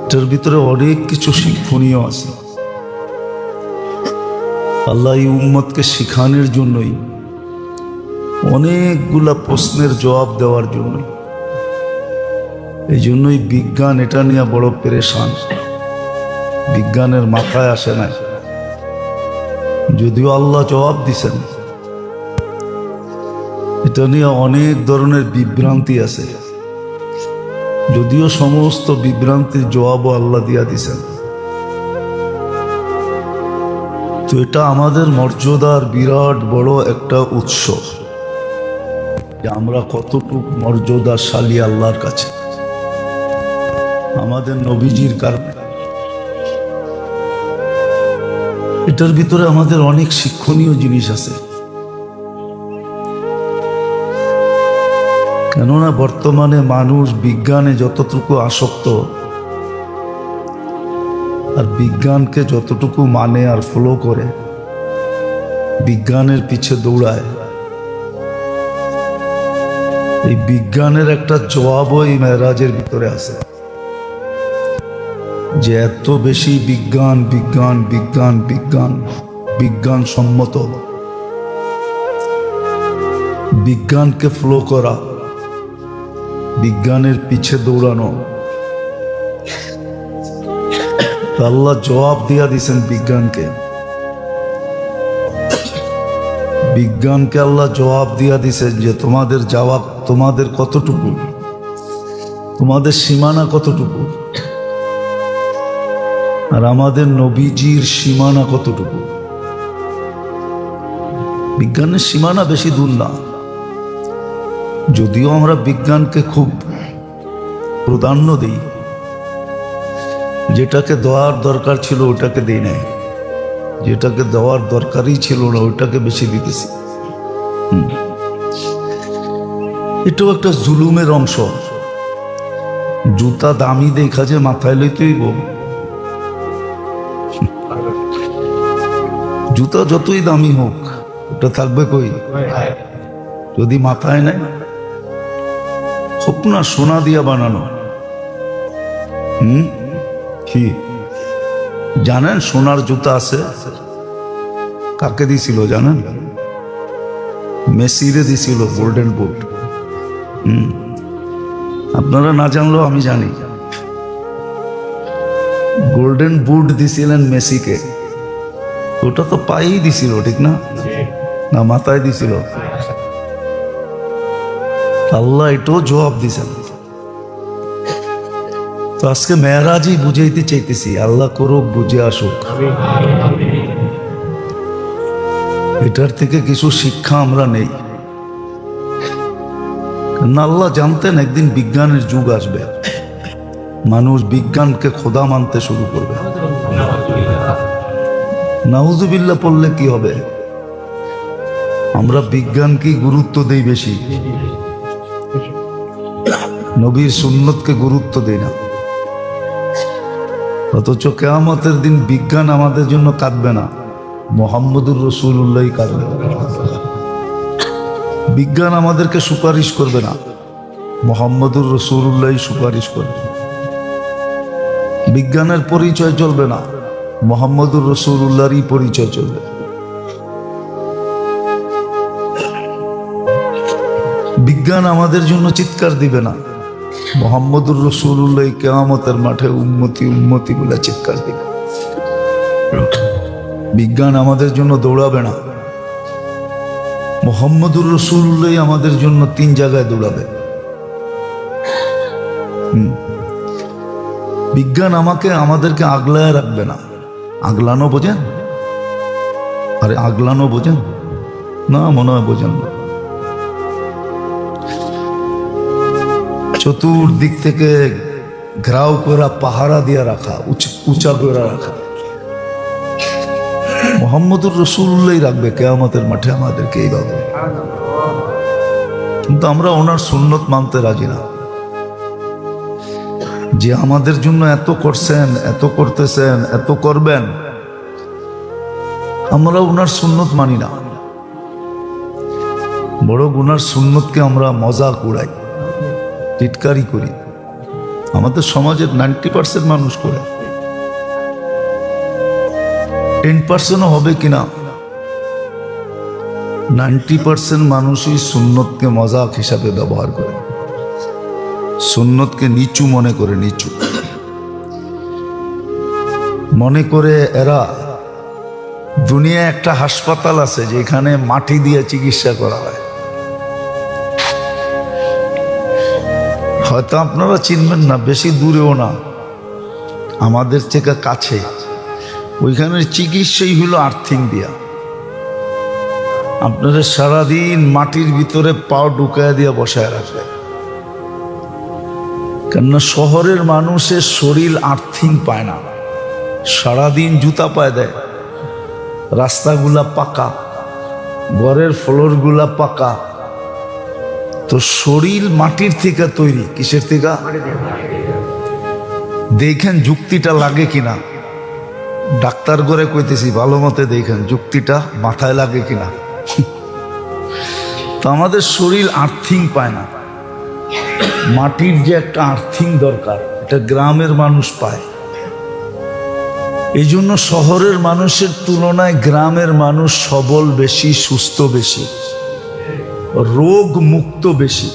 এটার ভিতরে অনেক কিছু শিক্ষণীয় আছে। আল্লাহ এই উম্মতকে শিখানোর জন্যই, অনেকগুলা প্রশ্নের জবাব দেওয়ার জন্যই। এই জন্যই বিজ্ঞান এটা নিয়ে বড় পেরেশান, বিজ্ঞানের মাথায় আসে না। যদিও আল্লাহ জবাব দিছেন, এটা নিয়ে অনেক ধরনের বিভ্রান্তি আছে, যদিও সমস্ত বিভ্রান্তির জবাবও আল্লাহ দিয়া দিছেন। তো এটা আমাদের মর্যাদার বিরাট বড় একটা উৎস। যে আমরা কতটুকু মর্যাদাশালী আল্লাহর কাছে আমাদের নবীজির কারণে। এটার ভিতরে আমাদের অনেক শিক্ষণীয় জিনিস আছে। কেননা বর্তমানে মানুষ বিজ্ঞানে যতটুকু আসক্ত আর বিজ্ঞানকে যতটুকু মানে আর ফলো করে, বিজ্ঞানের পিছে দৌড়ায়, এই বিজ্ঞানের একটা জবাবও এই মেরাজের ভিতরে আছে যে এত বেশি বিজ্ঞান বিজ্ঞান বিজ্ঞান বিজ্ঞান বিজ্ঞান সম্মত, বিজ্ঞানকে ফলো করা, বিজ্ঞানের পিছে দৌড়ানো। আল্লাহ জবাব দিয়া দিছেন বিজ্ঞানকে। বিজ্ঞানকে আল্লাহ জবাব দিয়া দিছেন যে তোমাদের জবাব, তোমাদের কতটুকু, তোমাদের সীমানা কতটুকু, আর আমাদের নবীজির সীমানা কতটুকু। বিজ্ঞানের সীমানা বেশি দূর না, যদিও আমরা বিজ্ঞানকে খুব প্রাধান্য দিই, যেটাকে দেওয়ার দরকার ছিল ওটাকে দিই নাই, যেটাকে দেওয়ার দরকারই ছিল না ওটাকে বেশি দিতেছি। এটাও একটা জুলুমের অংশ। জুতা দামি দেখা যে মাথায় লইতেই গো, জুতা যতই দামি হোক ওটা থাকবে কই যদি মাথায় নেয়। হোক না সোনা দিয়া বানানো। কি জানেন সোনার জুতা আছে? কাকে দিছিল জানেন? মেসিরে দিছিল গোল্ডেন বুট। আপনারা না জানলেও আমি জানি, গোল্ডেন বুট দিছিলেন মেসিকে। ওটা তো পায়েই দিছিল, ঠিক না? না মাথায় দিছিল? আল্লাহ এটাও জবাব দিছেন। তো আজকে মেরাজই বুঝাইতে চাইতেছি, আল্লাহ করুক, বুঝে আসুক। এটার থেকে কিছু শিক্ষা আমরা নেই। না, আল্লাহ জানতেন একদিন বিজ্ঞানের যুগ আসবে, মানুষ বিজ্ঞানকে খোদা মানতে শুরু করবে। নাউজুবিল্লাহ পড়লে কি হবে? আমরা বিজ্ঞানকেই গুরুত্ব দেই বেশি, নবীর সুন্নতকে গুরুত্ব দেই না। অথচ কিয়ামতের দিন বিজ্ঞান আমাদের জন্য কাঁদবে না, মুহাম্মদুর রাসূলুল্লাহই কাঁদবে। বিজ্ঞান আমাদেরকে সুপারিশ করবে না, মুহাম্মদুর রাসূলুল্লাহই সুপারিশ করবে। বিজ্ঞানের পরিচয় চলবে না, মুহাম্মদুর রাসূলুল্লাহরই পরিচয় চলবে। বিজ্ঞান আমাদের জন্য চিৎকার দিবে না, মুহাম্মদুর রাসূলুল্লাহ কিয়ামতের মাঠে উম্মতি উম্মতি বলে চিৎকার দিবে। বিজ্ঞান আমাদের জন্য দৌড়াবে না, মুহাম্মদুর রাসূলুল্লাহ আমাদের জন্য 3 জায়গায় দৌড়াবে। বিজ্ঞান আমাদেরকে আগলায় রাখবে না। আগলানো বোঝেন? আরে আগলানো বোঝেন না? মনে হয় বোঝেন না। চতুর্দিক থেকে ঘেরাও করা, পাহারা দিয়ে রাখা, উঁচা করে রাখা। মুহাম্মদুর রাসূলুল্লাহ রাখবে কিয়ামতের মাঠে আমাদেরকে এইভাবে। কিন্তু আমরা ওনার সুন্নত মানতে রাজি না। যে আমাদের জন্য এত করছেন, এত করতেছেন, এত করবেন, আমরা ওনার সুন্নত মানি না। বড় ওনার সুন্নতকে আমরা মজাক উড়াই, টিটকারি করি। আমাদের সমাজের 90% মানুষ করে, 10%ও হবে কিনা, 90% মানুষই সুন্নতকে মজাক হিসাবে ব্যবহার করে, সুন্নতকে নিচু মনে করে। নিচু মনে করে এরা দুনিয়ায় একটা হাসপাতাল আছে যেখানে মাটি দিয়ে চিকিৎসা করা হয়। হয়তো আপনারা চিনবেন না, বেশি দূরেও না, আমাদের থেকে কাছে। ওইখানের চিকিৎসাই হলো আর্থিং দিয়া। আপনারা সারাদিন মাটির ভিতরে পাও ঢুকায় দিয়ে বসায় রাখবে। কেননা শহরের মানুষের শরীর আর্থিং পায় না, সারাদিন জুতা পায় দেয়, রাস্তাগুলা পাকা, ঘরের ফ্লোরগুলা পাকা, তো শরীর মাটির থেকে তৈরি। কিসের থেকে? দেখেন যুক্তিটা লাগে কিনা, ডাক্তার করে কইতেছি ভালো মতে দেখেন যুক্তিটা মাথায় লাগে কিনা। তো আমাদের শরীর আর্থিং পায় না, মাটির যে একটা আর্থিং দরকার এটা গ্রামের মানুষ পায়। এই জন্য শহরের মানুষের তুলনায় গ্রামের মানুষ সবল বেশি, সুস্থ বেশি, রোগ মুক্ত বেশি।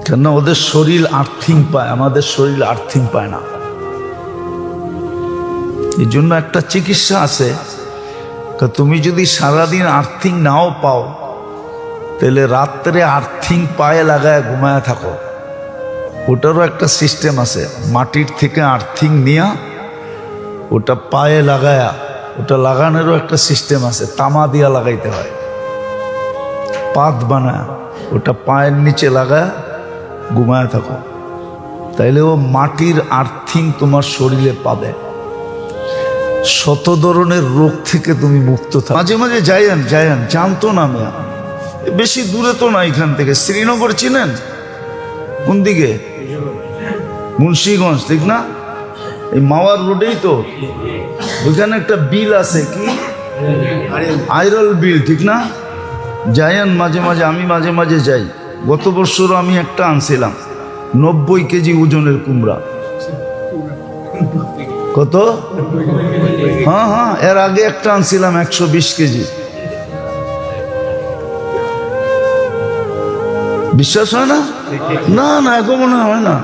কেন? ওদের শরীর আর্থিং পায়, আমাদের শরীর আর্থিং পায় না। এই জন্য একটা চিকিৎসা আছে, তুমি যদি সারাদিন আর্থিং নাও পাও তাহলে রাত্রে আর্থিং পায়ে লাগায় ঘুমায় থাকো। ওটারও একটা সিস্টেম আছে, মাটির থেকে আর্থিং নিয়া ওটা পায়ে লাগায়া, ওটা লাগানোরও একটা সিস্টেম আছে, তামা দিয়া লাগাইতে হয়, পাত বানায় ওটা পায়ের নিচে লাগায় ঘুমায় থাকো, তাইলে ও মাটির আর্থিং তোমার শরীরে পাবে। শত ধরনের রোগ থেকে তুমি মুক্ত থাকো। মাঝে মাঝে যাইয়েন জানতো না মেয়া, বেশি দূরে তো না এখান থেকে। শ্রীনগর চিনেন? কোন দিকে? মুন্সিগঞ্জ, ঠিক না? এই মাওয়ার রোডেই তো, ওইখানে একটা বিল আছে, কি আইরল বিল, ঠিক না? যাইয়েন মাঝে মাঝে, আমি মাঝে মাঝে যাই। গত বছরও আমি একটা আনছিলাম 90 কেজি ওজনের কুমড়া। কত? হ্যাঁ, এর আগে একটা আনছিলাম 120 কেজি। বিশ্বাস হয় না? না না, এখন মনে হয় না।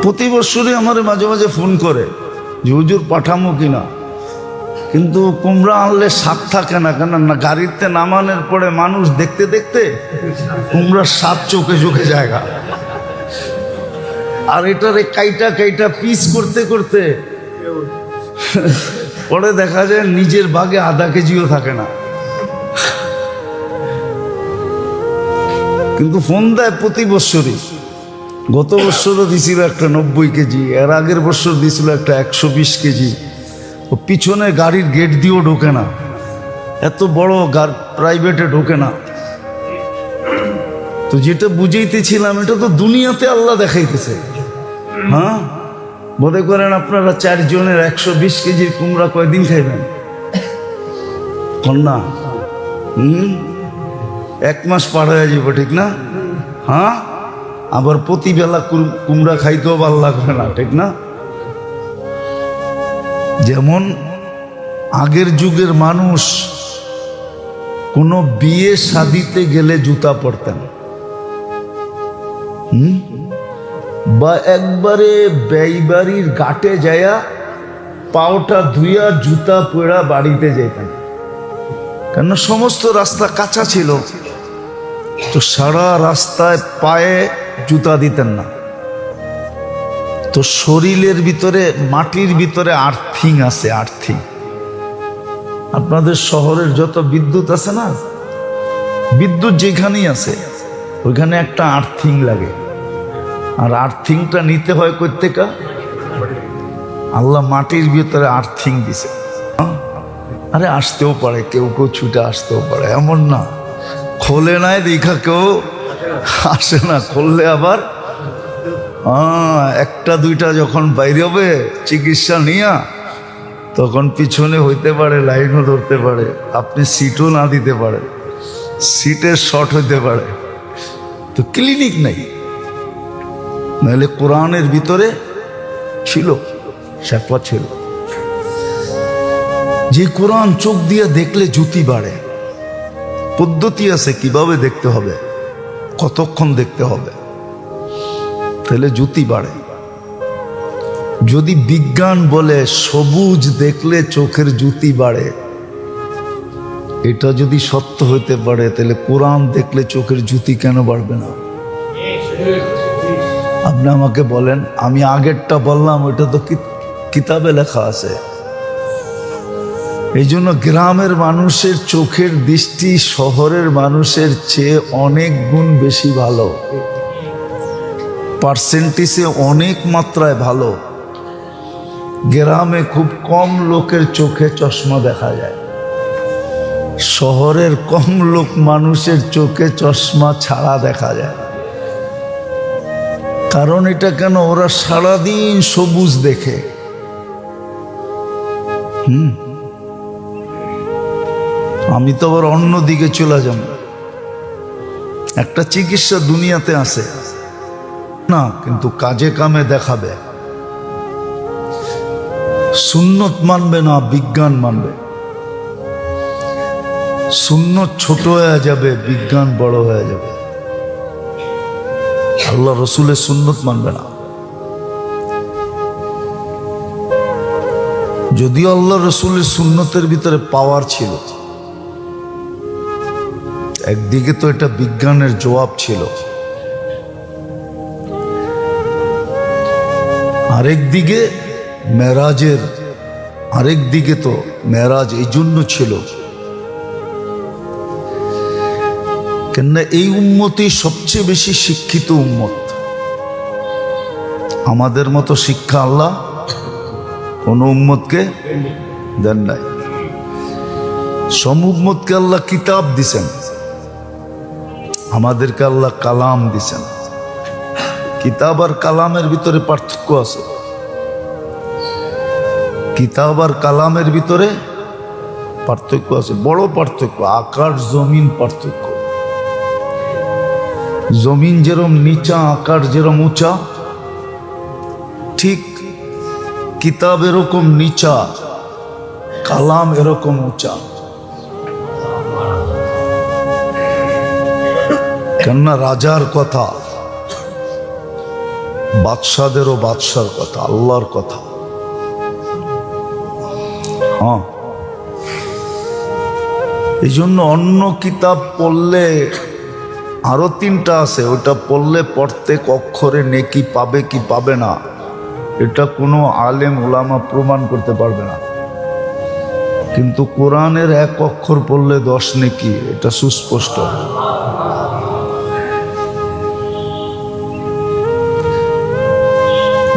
প্রতি বছরই আমার মাঝে মাঝে ফোন করে যে হুজুর পাঠামো কিনা, কিন্তু কুমড়া আনলে স্বাদ থাকে না। কেন না, গাড়িতে নামানোর পরে মানুষ দেখতে দেখতে কুমড়ার স্বাদ চোখে চোখে জায়গা। আর এটারে কাইটা পিস করতে করতে পরে দেখা যায় নিজের ভাগে আধা কেজিও থাকে না। কিন্তু ফোন দেয় প্রতি বছরই। গত বছরও দিছিল একটা 90 কেজি, এর আগের বছর দিছিল একটা 120 কেজি। ও পিছনে গাড়ির গেট দিয়েও ঢোকে না, এত বড় প্রাইভেটে ঢোকে না। তো যেটা বুঝাইতেছিলাম, এটা তো দুনিয়াতে আল্লাহ দেখাইতেছে। হ্যাঁ, মনে করেন আপনারা 4 জনের 120 কেজির কুমড়া কয়দিন খাইবেন? কন্যা 1 মাস পার হয়ে যাব, ঠিক না? হ্যাঁ, আবার প্রতিবেলা কুমড়া খাইতেও ভালো লাগবে না, ঠিক না? যেমন আগের যুগের মানুষ কোনো বিয়ে শাদিতে গেলে জুতা পরতেন, বা একবারে ব্যয়বাড়ির ঘাটে যায়া পাওটা ধুইয়া জুতা পরা বাড়িতে যেতেন। কেন? সমস্ত রাস্তা কাঁচা ছিল, তো সারা রাস্তায় পায়ে জুতা দিতেন না। তো শরীরের ভিতরে, মাটির ভিতরে আর্থিং আছে, আর্থিং। আপনাদের শহরের যত বিদ্যুৎ আছে না, বিদ্যুৎ যেখানেই আছে ওইখানে একটা আর্থিং লাগে। আর আর্থিংটা নিতে হয় কই থেকে? আল্লাহ মাটির ভিতরে আর্থিং দিছে। আরে আসতেও পারে, কেউ ছুটে আসতেও পারে, এমন না। খোলে নাই দেখা কেউ আসে না, খুললে আবার একটা দুইটা যখন বাইরে হবে চিকিৎসা নিয়া, তখন পিছনে হইতে পারে, লাইনও ধরতে পারে, আপনি সিটও না দিতে পারেন, সিটের শর্ট হইতে পারে। তো ক্লিনিক নাই, নাহলে কোরআনের ভিতরে ছিল, শেফা ছিল, যে কোরআন চোখ দিয়ে দেখলে জ্যোতি বাড়ে। পদ্ধতি আছে কিভাবে দেখতে হবে, কতক্ষণ দেখতে হবে, তাহলে জ্যোতি বাড়ে। যদি বিজ্ঞান বলে সবুজ দেখলে চোখের জ্যোতি বাড়ে, এটা যদি সত্য হইতে পারে, তাহলে কোরআন দেখলে চোখের জ্যোতি কেন বাড়বে না? আপনি আমাকে বলেন, আমি আগেরটা বললাম ওইটা তো কিতাবে লেখা আছে, এই জন্য গ্রামের মানুষের চোখের দৃষ্টি শহরের মানুষের চেয়ে অনেক গুণ বেশি ভালো, পার্সেন্টেজে অনেক মাত্রায় ভালো। গ্রামে খুব কম লোকের চোখে চশমা দেখা যায়, শহরের কম লোক মানুষের চোখে চশমা ছাড়া দেখা যায়। কারণ এটা কেন, ওরা সারাদিন সবুজ দেখে। আমি তো আবার অন্য দিকে চলে যাব। একটা চিকিৎসা দুনিয়াতে আছে না, কিন্তু কাজে কামে দেখাবে। সুন্নত মানবে না, বিজ্ঞান মানবে। সুন্নত ছোট হয়ে যাবে, বিজ্ঞান বড় হয়ে যাবে। আল্লাহ রসুলের সুন্নত মানবে না। যদিও আল্লাহ রসুলের সুন্নতের ভিতরে পাওয়ার ছিল, একদিকে তো এটা বিজ্ঞানের জবাব ছিল, আরেক দিকে মেরাজের, আরেক দিকে তো মেরাজ এই জন্য ছিল কেননা এই উম্মতই সবচেয়ে বেশি শিক্ষিত উম্মত। আমাদের মতো শিক্ষা আল্লাহ কোন উম্মতকে দেন নাই। সব উম্মতকে আল্লাহ কিতাব দিছেন, আমাদেরকে আল্লাহ কালাম দিছেন। কিতাব আর কালামের ভিতরে পার্থক্য আছে। কিতাব আর কালামের ভিতরে পার্থক্য আছে, বড় পার্থক্য, আকাশ জমিন পার্থক্য। জমিন যেরকম নিচা, আকাশ যেরকম উঁচা, ঠিক কিতাব এরকম নিচা, কালাম এরকম উঁচা। কেননা রাজার কথা, বাদশাদেরও বাদশার কথা, আল্লাহর কথা। হ্যাঁ, এই জন্য অন্য কিতাব পড়লে আরো তিনটা আছে, ওটা পড়লে প্রত্যেক অক্ষরে নেকি পাবে কি পাবে না, এটা কোনো আলেম ওলামা প্রমাণ করতে পারবে না। কিন্তু কোরআনের এক অক্ষর পড়লে 10 নেকি, এটা সুস্পষ্ট।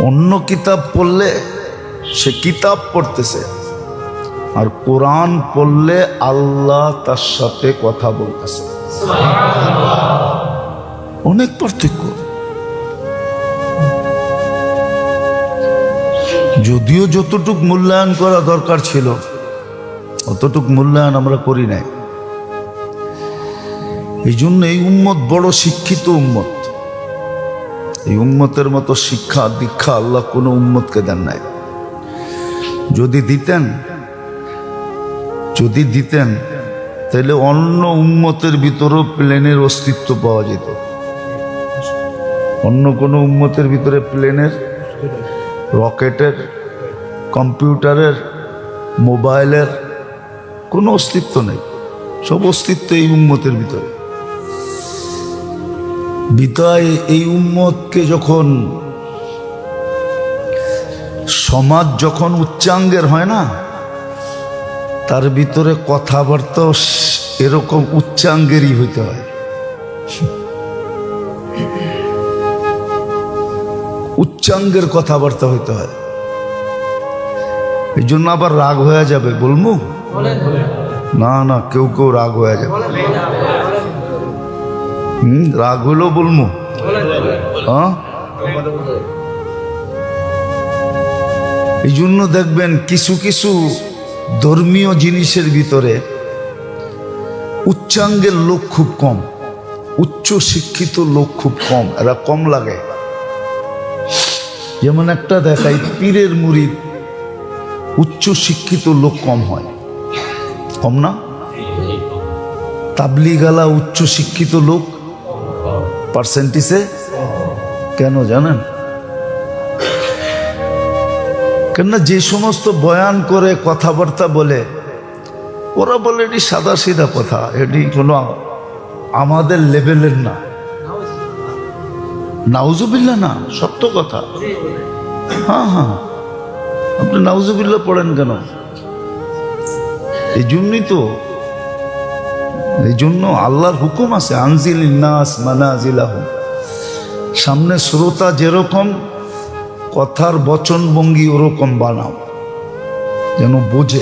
অন্য কিতাব পড়লে সে কিতাব পড়তেছে, আর কোরআন পড়লে আল্লাহ তার সাথে কথা বলতেছে। অনেক পার্থক্য। যদিও যতটুক মূল্যায়ন করা দরকার ছিল অতটুক মূল্যায়ন আমরা করি নাই। এই জন্য এই উম্মত বড় শিক্ষিত উম্মত। এই উম্মতের মতো শিক্ষা দীক্ষা আল্লাহ কোনো উম্মতকে দেন নাই। যদি দিতেন তাহলে অন্য উম্মতের ভিতরেও প্লেনের অস্তিত্ব পাওয়া যেত। অন্য কোনো উম্মতের ভিতরে প্লেনের, রকেটের, কম্পিউটারের, মোবাইলের কোনো অস্তিত্ব নেই। সব অস্তিত্ব এই উম্মতের ভিতরে। বিদায় এই উম্মতকে যখন সমাজ যখন উচ্চাঙ্গের হয় না, তার ভিতরে কথাবার্তা এরকম উচ্চাঙ্গেরই হইতে হয়। উচ্চাঙ্গের কথাবার্তা হইতে হয়। এই জন্য আবার রাগ হয়ে যাবে, বলবো না না, কেউ কেউ রাগ হয়ে যাবে। রাগ হইলেও বলবো। হ্যাঁ, এই জন্য দেখবেন কিছু কিছু ধর্মীয় জিনিসের ভিতরে উচ্চাঙ্গের লোক খুব কম, উচ্চ শিক্ষিত লোক খুব কম, এরা কম লাগে। যেমন একটা দেখাই, পীরের মুরিদ, উচ্চ শিক্ষিত লোক কম হয়, কম না? তাবলিগালা উচ্চ শিক্ষিত লোক পার্সেন্টেজে কেন জানেন? কেননা যে সমস্ত বয়ান করে কথাবার্তা বলে, ওরা বলে এটি সাদা সিধা কথা, এটি কোনো আমাদের লেভেলের না। নাউজুবিল্লাহ না, সত্য কথা। হ্যাঁ হ্যাঁ, আপনি নাউজুবিল্লাহ পড়েন কেন? এই জন্য আল্লাহর হুকুম আছে, আনজিল নাস মানাজিলাহুম। সামনে শ্রোতা যেরকম, কথার বচন ভঙ্গি ওরকম বানাও, যেন বোঝে।